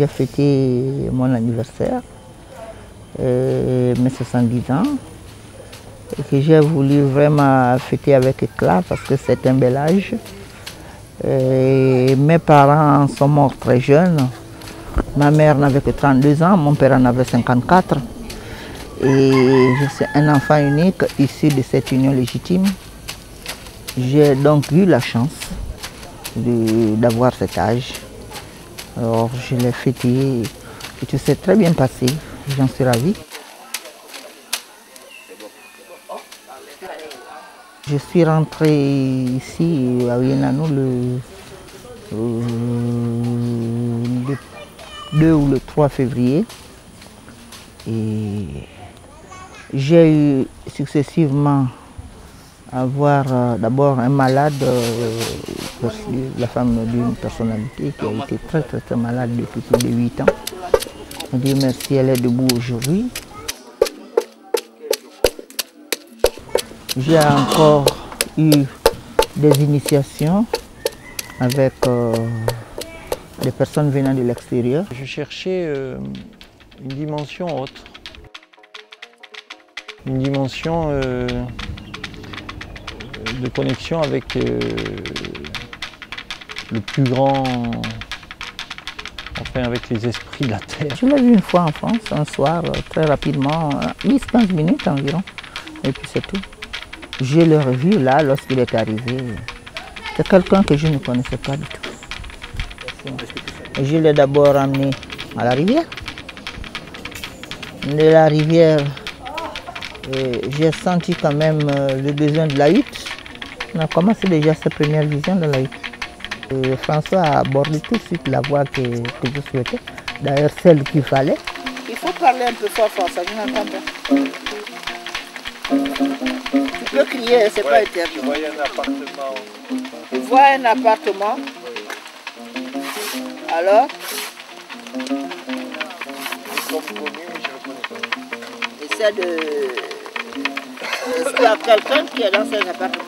j'ai fêté mon anniversaire, mes 70 ans, et que j'ai voulu vraiment fêter avec éclat parce que c'est un bel âge. Et mes parents sont morts très jeunes. Ma mère n'avait que 32 ans, mon père en avait 54. Et je suis un enfant unique issu de cette union légitime. J'ai donc eu la chance d'avoir cet âge. Alors je l'ai fêté et tout s'est très bien passé. J'en suis ravie. Je suis rentrée ici à Ouyenanou le 2 ou le 3 février. Et j'ai eu successivement à voir d'abord un malade, la femme d'une personnalité qui a été très malade depuis plus de 8 ans. Dieu merci, elle est debout aujourd'hui. J'ai encore eu des initiations avec des personnes venant de l'extérieur. Je cherchais une dimension autre, une dimension de connexion avec le plus grand, enfin avec les esprits de la terre. Je l'ai vu une fois en France, un soir, très rapidement, 10-15 minutes environ, et puis c'est tout. Je l'ai revu là lorsqu'il est arrivé. C'est quelqu'un que je ne connaissais pas du tout. Je l'ai d'abord amené à la rivière. De la rivière, j'ai senti quand même le besoin de la hutte. On a commencé déjà sa première vision de la hutte. François a abordé tout de suite la voie que je souhaitais, d'ailleurs celle qu'il fallait. Il faut parler un peu fort, François, je n'entends pas. Tu peux crier, c'est pas interdit. Je voyais un appartement. Tu vois un appartement. Alors? Comme connu, mais je le connais pas. Essaie de... Est-ce qu'il y a quelqu'un qui est dans ces appartements?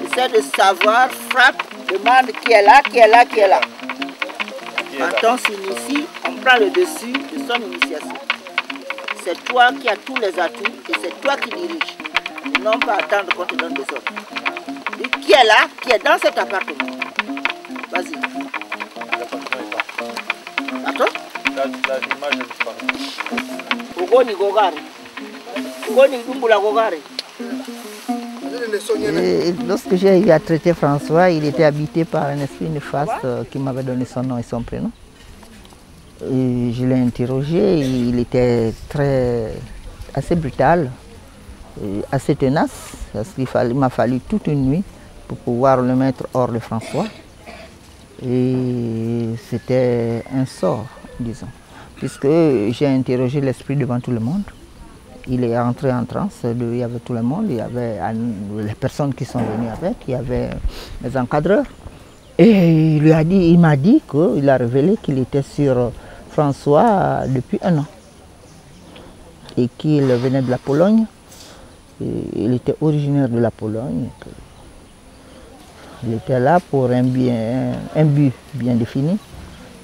Essaie de savoir, frappe, demande qui est là, qui est là, qui est là. Quand on s'initie, on prend le dessus de son initiation. C'est toi qui as tous les atouts et c'est toi qui diriges. Non pas attendre qu'on te donne des ordres. Dis qui est là, qui est dans cet appartement. Vas-y. L'appartement est parti. Attends. L'image est disparue. Ugoni Gogari. Ugoni Dumbula Gogari. Lorsque j'ai eu à traiter François, il était habité par un esprit néfaste qui m'avait donné son nom et son prénom. Et je l'ai interrogé, il était assez brutal, assez tenace, parce qu'il m'a fallu toute une nuit pour pouvoir le mettre hors de François. Et c'était un sort, disons, puisque j'ai interrogé l'esprit devant tout le monde. Il est entré en transe, il y avait tout le monde, il y avait les personnes qui sont venues avec, il y avait les encadreurs. Et il m'a dit qu'il a révélé qu'il était sur François depuis 1 an. Et qu'il venait de la Pologne, il était originaire de la Pologne. Il était là pour un but bien défini,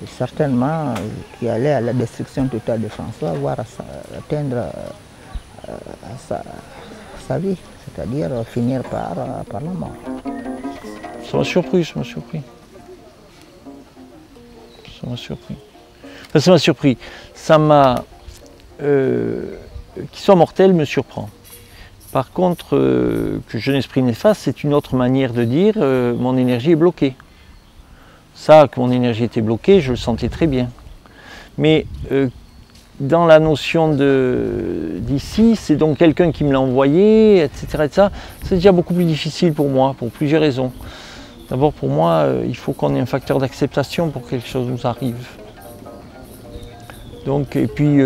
et certainement qui allait à la destruction totale de François, voire atteindre sa vie, c'est-à-dire finir par la mort. Ça m'a surpris, ça m'a surpris. Ça m'a surpris. Enfin, ça m'a surpris. Ça m'a... qu'il soit mortel me surprend. Par contre, que jeune esprit néfaste, c'est une autre manière de dire mon énergie est bloquée. Ça, que mon énergie était bloquée, je le sentais très bien. Mais dans la notion d'ici, c'est donc quelqu'un qui me l'a envoyé, etc. C'est déjà beaucoup plus difficile pour moi, pour plusieurs raisons. D'abord, pour moi, il faut qu'on ait un facteur d'acceptation pour que quelque chose nous arrive. Donc, et puis,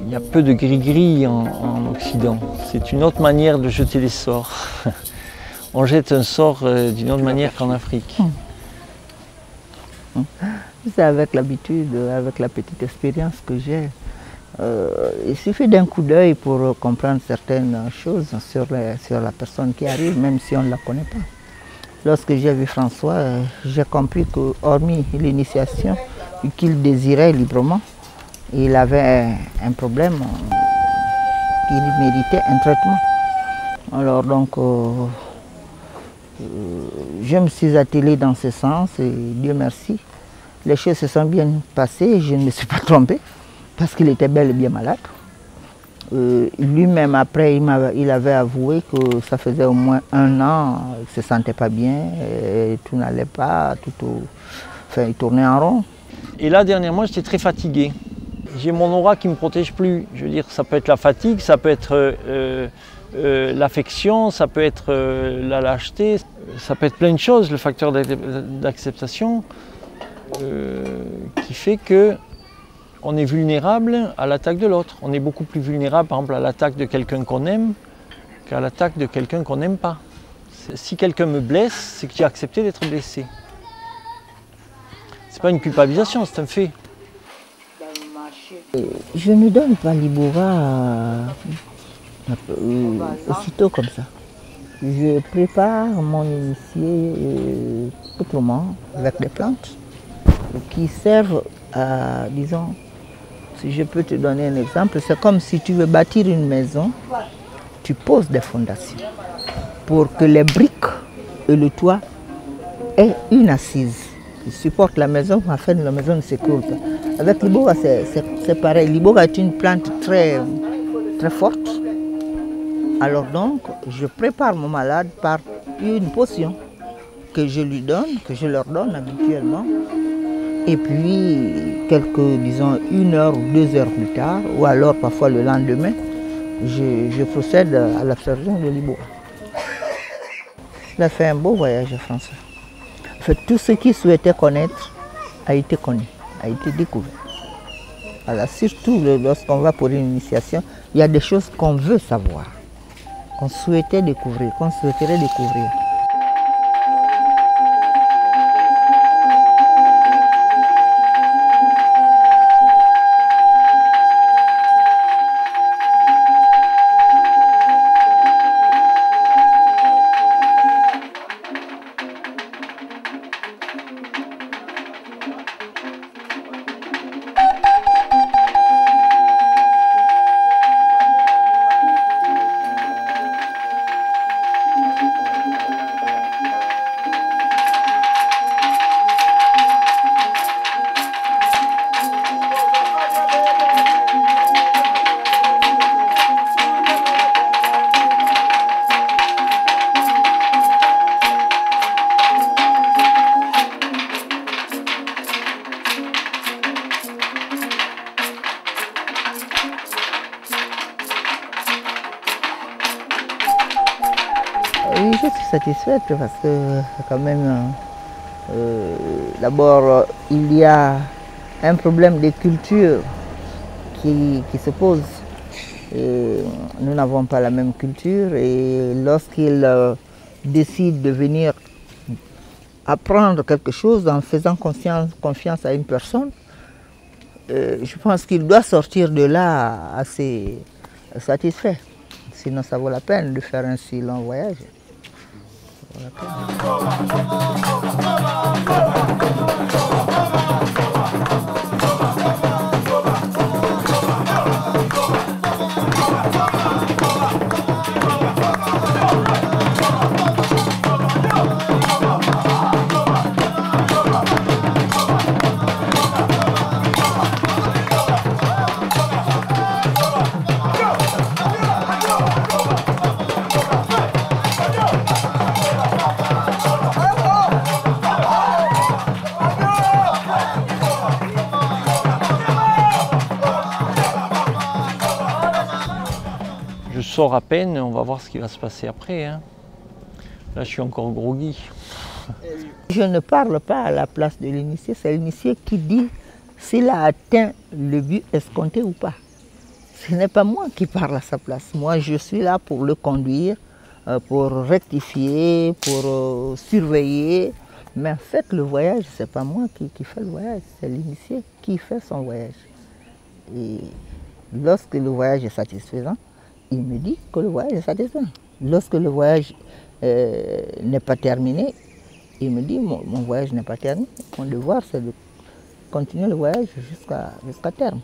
il y a peu de gris-gris en Occident. C'est une autre manière de jeter des sorts. On jette un sort d'une autre manière qu'en Afrique. C'est avec l'habitude, avec la petite expérience que j'ai. Il suffit d'un coup d'œil pour comprendre certaines choses sur la personne qui arrive, même si on ne la connaît pas. Lorsque j'ai vu François, j'ai compris que, hormis l'initiation qu'il désirait librement, il avait un problème qu'il méritait un traitement. Alors donc, je me suis attelé dans ce sens et Dieu merci, les choses se sont bien passées, je ne me suis pas trompé parce qu'il était bel et bien malade. Lui-même après, il avait avoué que ça faisait au moins 1 an, il ne se sentait pas bien, et tout n'allait pas, enfin, il tournait en rond. Et là, dernièrement, j'étais très fatigué. J'ai mon aura qui ne me protège plus. Je veux dire, ça peut être la fatigue, ça peut être l'affection, ça peut être la lâcheté, ça peut être plein de choses, le facteur d'acceptation qui fait que on est vulnérable à l'attaque de l'autre. On est beaucoup plus vulnérable, par exemple, à l'attaque de quelqu'un qu'on aime qu'à l'attaque de quelqu'un qu'on n'aime pas. Si quelqu'un me blesse, c'est que j'ai accepté d'être blessé. C'est pas une culpabilisation, c'est un fait. Je ne donne pas l'Iboga aussitôt comme ça. Je prépare mon initié autrement, avec des plantes qui servent à, disons, si je peux te donner un exemple, c'est comme si tu veux bâtir une maison, tu poses des fondations pour que les briques et le toit aient une assise qui supporte la maison afin que la maison ne s'écroule pas. Avec l'Iboga, c'est pareil. L'Iboga est une plante très, très forte. Alors donc, je prépare mon malade par une potion que je lui donne, que je leur donne habituellement. Et puis, disons, 1 heure ou 2 heures plus tard, ou alors parfois le lendemain, je procède à l'absorption de l'Iboga. Il a fait un beau voyage, François. En fait, tout ce qu'il souhaitait connaître a été connu, a été découvert. Alors, surtout lorsqu'on va pour une initiation, il y a des choses qu'on veut savoir, qu'on souhaitait découvrir, qu'on souhaiterait découvrir. Oui, je suis satisfaite parce que quand même, d'abord, il y a un problème de culture qui se pose. Et nous n'avons pas la même culture et lorsqu'il décide de venir apprendre quelque chose en faisant confiance à une personne, je pense qu'il doit sortir de là assez satisfait. Sinon, ça vaut la peine de faire un si long voyage. Je sors à peine, on va voir ce qui va se passer après. Hein. Là, je suis encore groggy. Je ne parle pas à la place de l'initié, c'est l'initié qui dit s'il a atteint le but escompté ou pas. Ce n'est pas moi qui parle à sa place. Moi, je suis là pour le conduire, pour rectifier, pour surveiller. Mais en fait, le voyage, ce n'est pas moi qui fais le voyage, c'est l'initié qui fait son voyage. Et lorsque le voyage est satisfaisant, il me dit que le voyage est satisfaisant. Lorsque le voyage n'est pas terminé, Il me dit, mon voyage n'est pas terminé. Mon devoir, c'est de continuer le voyage jusqu'à terme.